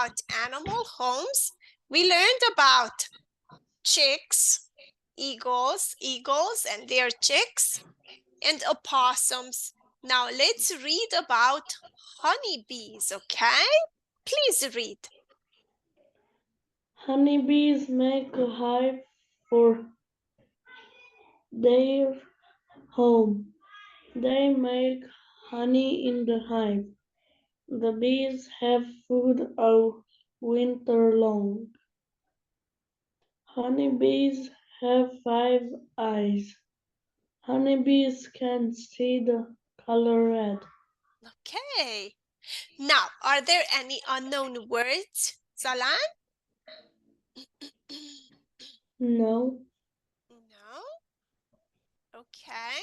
about animal homes, we learned about chicks, eagles and their chicks, and opossums. Now let's read about honeybees, okay? Please read. Honeybees make a hive for their home. They make honey in the hive. The bees have food all winter long. Honeybees have 5 eyes. Honeybees can see the color red. Okay. Now, are there any unknown words, Salan? No. No? Okay.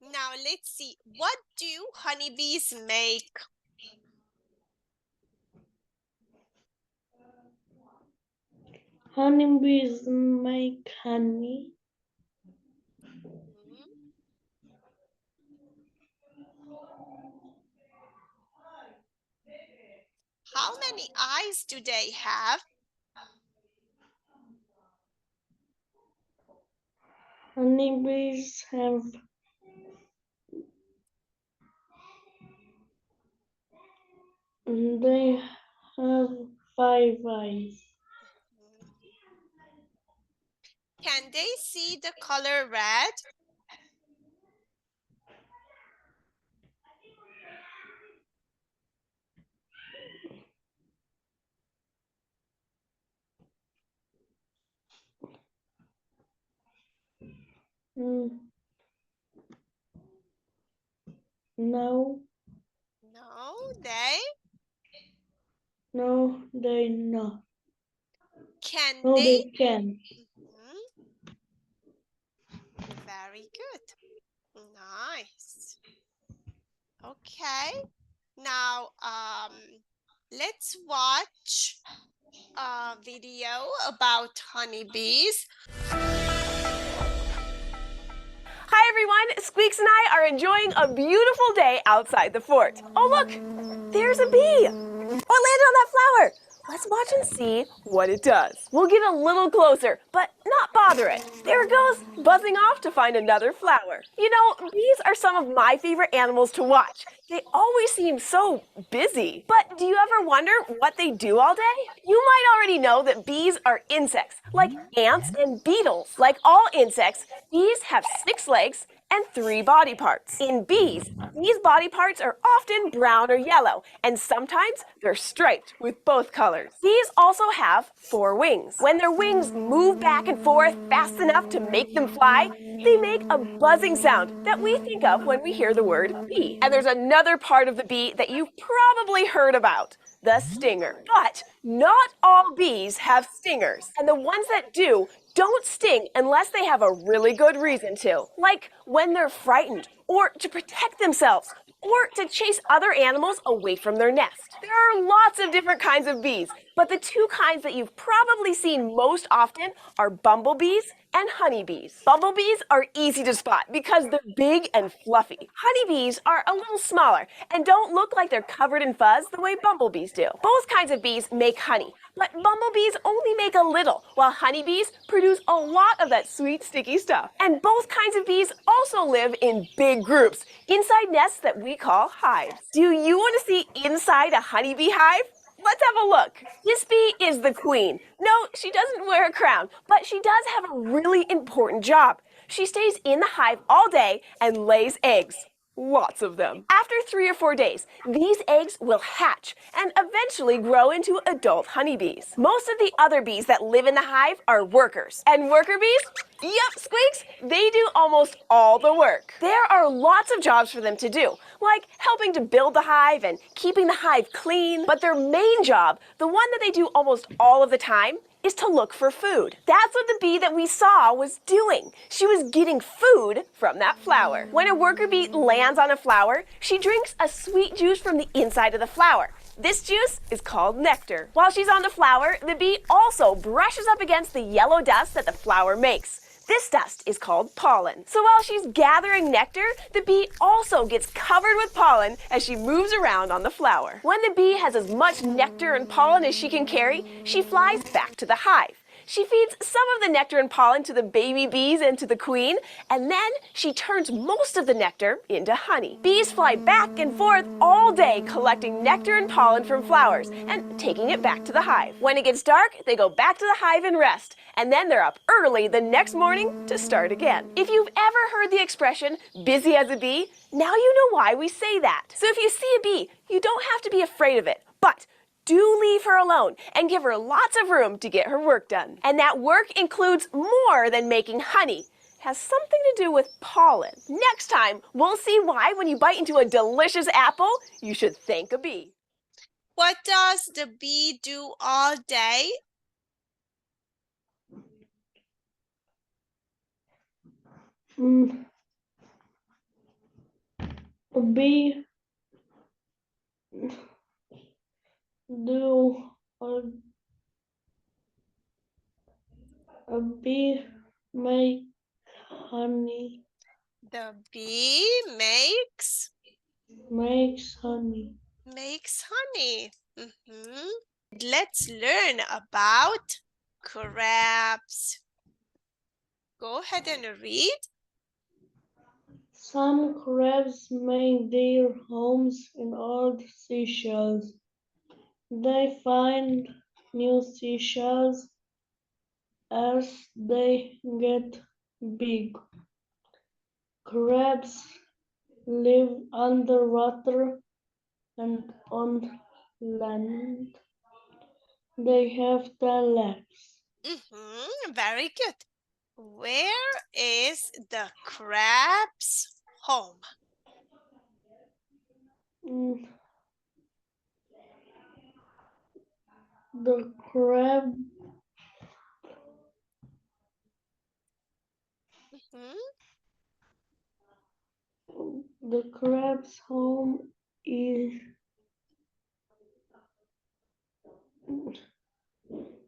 Now, let's see. What do honeybees make? Honeybees make honey. How many eyes do they have? Honeybees have They have 5 eyes. Can they see the color red? No. No, they? No, they not. Can No, they? they can. Very good. Nice. Okay. Now, let's watch a video about honeybees. Hi everyone, Squeaks and I are enjoying a beautiful day outside the fort. Oh look, there's a bee. Oh, it landed on that flower. Let's watch and see what it does. We'll get a little closer, but not bother it. There it goes, buzzing off to find another flower. You know, bees are some of my favorite animals to watch. They always seem so busy. But do you ever wonder what they do all day? You might already know that bees are insects, like ants and beetles. Like all insects, bees have 6 legs and 3 body parts. In bees, these body parts are often brown or yellow, and sometimes they're striped with both colors. Bees also have 4 wings. When their wings move back and forth fast enough to make them fly, they make a buzzing sound that we think of when we hear the word bee. And there's another part of the bee that you've probably heard about, the stinger. But not all bees have stingers, and the ones that do don't sting unless they have a really good reason to, like when they're frightened, or to protect themselves, or to chase other animals away from their nest. There are lots of different kinds of bees, but the 2 kinds that you've probably seen most often are bumblebees and honeybees. Bumblebees are easy to spot because they're big and fluffy. Honeybees are a little smaller and don't look like they're covered in fuzz the way bumblebees do. Both kinds of bees make honey, but bumblebees only make a little, while honeybees produce a lot of that sweet, sticky stuff. And both kinds of bees also live in big groups, inside nests that we call hives. Do you want to see inside a honeybee hive? Let's have a look. This bee is the queen. No, she doesn't wear a crown, but she does have a really important job. She stays in the hive all day and lays eggs. Lots of them. After 3 or 4 days, these eggs will hatch and eventually grow into adult honeybees. Most of the other bees that live in the hive are workers. And worker bees? Yep, Squeaks, they do almost all the work. There are lots of jobs for them to do, like helping to build the hive and keeping the hive clean. But their main job, the one that they do almost all of the time, is to look for food. That's what the bee that we saw was doing. She was getting food from that flower. When a worker bee lands on a flower, she drinks a sweet juice from the inside of the flower. This juice is called nectar. While she's on the flower, the bee also brushes up against the yellow dust that the flower makes. This dust is called pollen. So while she's gathering nectar, the bee also gets covered with pollen as she moves around on the flower. When the bee has as much nectar and pollen as she can carry, she flies back to the hive. She feeds some of the nectar and pollen to the baby bees and to the queen, and then she turns most of the nectar into honey. Bees fly back and forth all day collecting nectar and pollen from flowers and taking it back to the hive. When it gets dark, they go back to the hive and rest, and then they're up early the next morning to start again. If you've ever heard the expression, busy as a bee, now you know why we say that. So if you see a bee, you don't have to be afraid of it, but do leave her alone and give her lots of room to get her work done. And that work includes more than making honey. It has something to do with pollen. Next time, we'll see why when you bite into a delicious apple, you should thank a bee. What does the bee do all day? A bee do a bee make honey. The bee makes honey. Let's learn about crabs. Go ahead and read. Some crabs make their homes in old seashells. They find new seashells as they get big. Crabs live underwater and on land. They have 10 legs. Very good. Where is the crab's home? The crab The crab's home is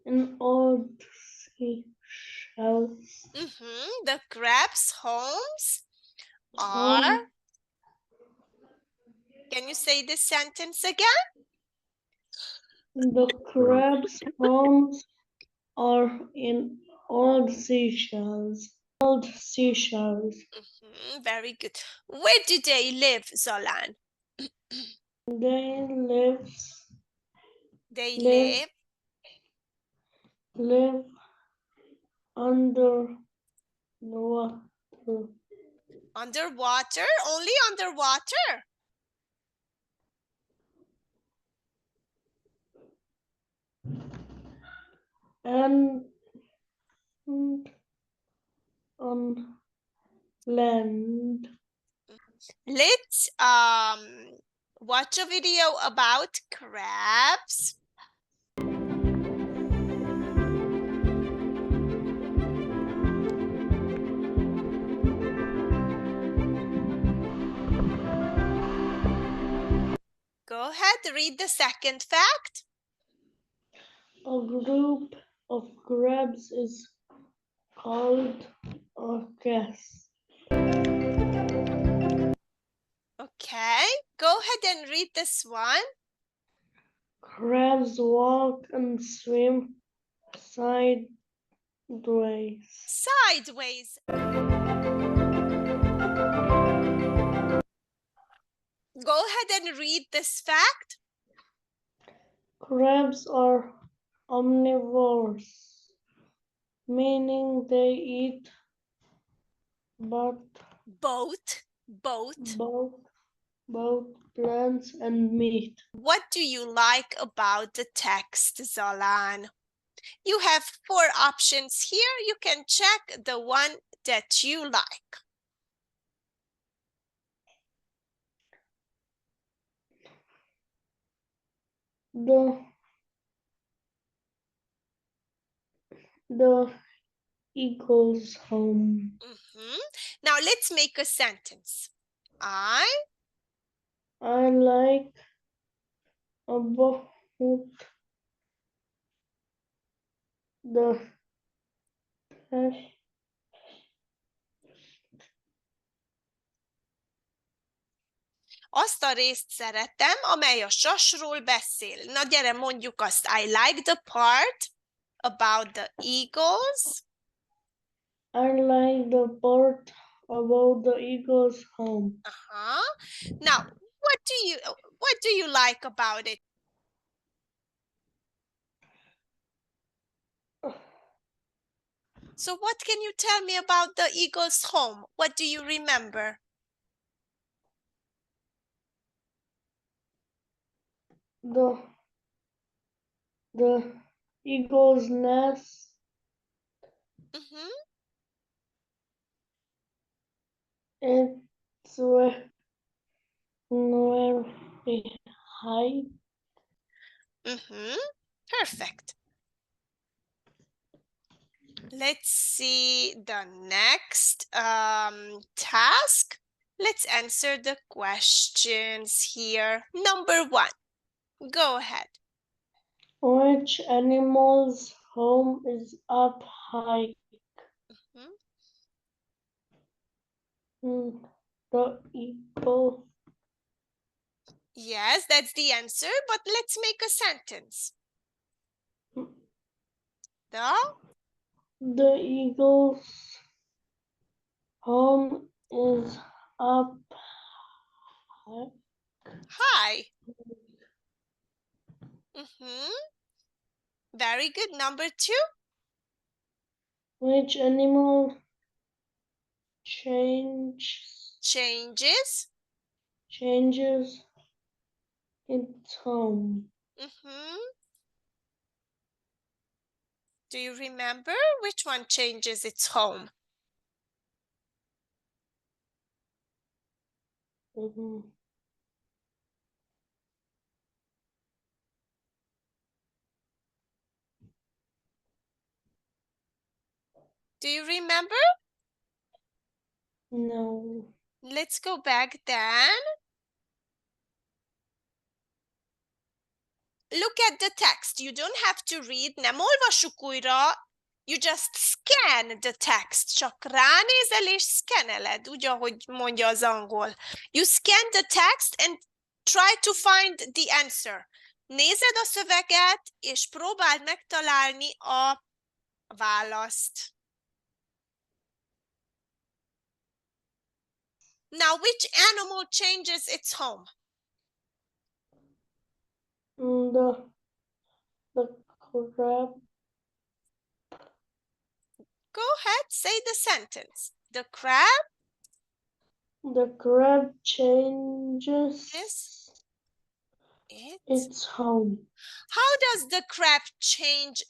in old seashells. The crab's homes are. Can you say this sentence again? The crab's homes are in old seashells. Very good. Where do they live, Zolan? They live under the water. Underwater? Only underwater? And on land. Let's watch a video about crabs. Go ahead, read the second fact. A group of crabs is called a cast. Okay, go ahead and read this one. Crabs walk and swim sideways. Sideways. Go ahead and read this fact. Crabs are omnivores, meaning they eat both plants and meat. What do you like about the text, Zolan? You have 4 options here. You can check the one that you like. The eagle's home. Now let's make a sentence. I like about the Azt a részt szeretem, amely a sasról beszél. Na gyere, mondjuk azt. I like the part about the eagles. I like the part about the eagle's home. Now, what do you like about it? So what can you tell me about the eagle's home? What do you remember? The eagle's nest. It's very high. Perfect. Let's see the next task. Let's answer the questions here. Number 1. Go ahead. Which animal's home is up high? The eagle. Yes, that's the answer, but let's make a sentence. The eagle's home is up high. Very good. Number 2. Which animal changes its home? Do you remember which one changes its home? Do you remember? No. Let's go back then. Look at the text. You don't have to read. Nem olvassuk újra. You just scan the text. Csak ránézel és szkeneled, úgy, ahogy mondja az angol. You scan the text and try to find the answer. Nézed a szöveget, és próbáld megtalálni a választ. Now, which animal changes its home? The crab. Go ahead, say the sentence. The crab? The crab changes its home. How does the crab change?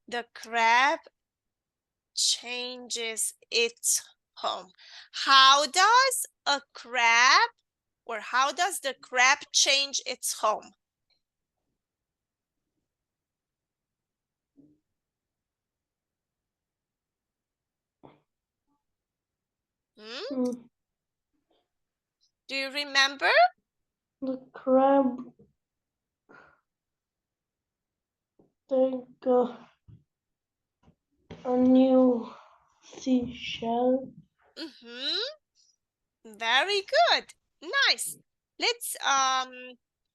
The crab changes its home. How does a crab, or how does the crab change its home? Do you remember? The crab take a new seashell. Very good. Nice. Let's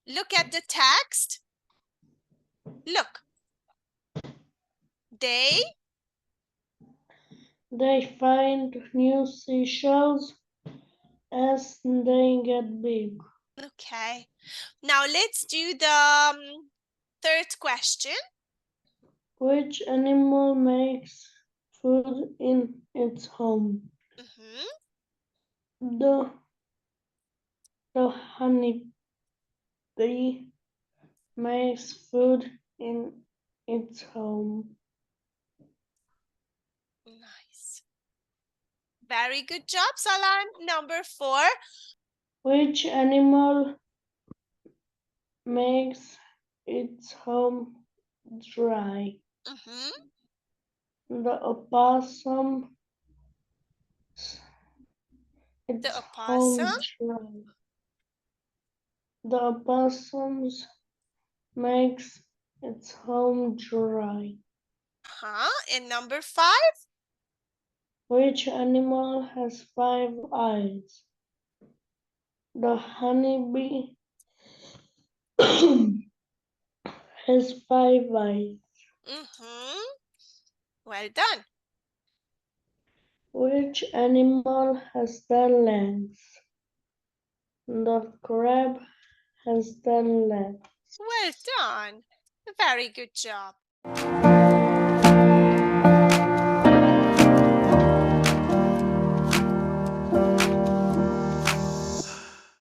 look at the text. Look. They find new seashells as they get big. Okay. Now let's do the third question. Which animal makes food in its home? The honeybee makes food in its home. Nice. Very good job, Salan. Number 4. Which animal makes its home dry? The opossum. The opossum? The opossum makes its home dry. And number 5? Which animal has 5 eyes? The honeybee has 5 eyes. Well done. Which animal has 10 legs? The crab has 10 legs. Well done. Very good job.